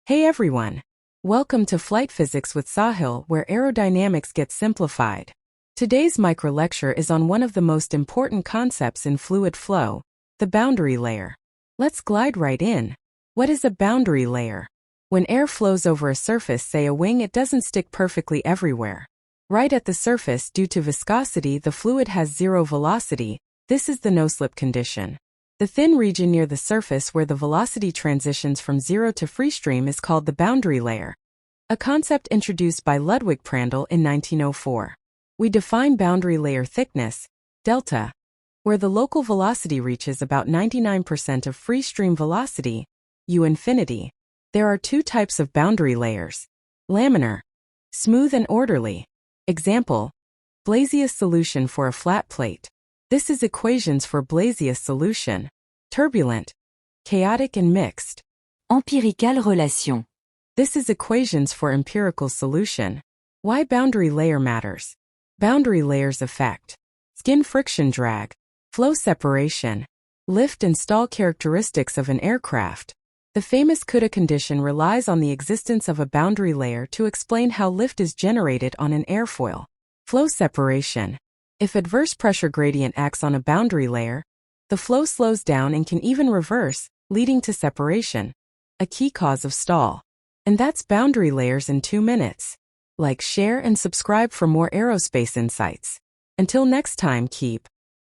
Hey everyone! Welcome to Flight Physics with Sahil, where aerodynamics gets simplified. Today's micro-lecture is on one of the most important concepts in fluid flow, the boundary layer. Let's glide right in. What is a boundary layer? When air flows over a surface, say a wing, it doesn't stick perfectly everywhere. Right at the surface, due to viscosity, the fluid has zero velocity. This is the no-slip condition. The thin region near the surface where the velocity transitions from zero to freestream is called the boundary layer, a concept introduced by Ludwig Prandtl in 1904. We define boundary layer thickness, delta, where the local velocity reaches about 99% of freestream velocity, U infinity. There are two types of boundary layers: laminar, smooth and orderly. Example, Blasius solution for a flat plate. This is equations for Blasius solution. Turbulent, chaotic and mixed. Empirical relation. This is equations for empirical solution. Why boundary layer matters. Boundary layers affect skin friction drag, flow separation, lift and stall characteristics of an aircraft. The famous Kutta condition relies on the existence of a boundary layer to explain how lift is generated on an airfoil. Flow separation. If adverse pressure gradient acts on a boundary layer, the flow slows down and can even reverse, leading to separation, a key cause of stall. And that's boundary layers in 2 minutes. Like, share, and subscribe for more aerospace insights. Until next time, keep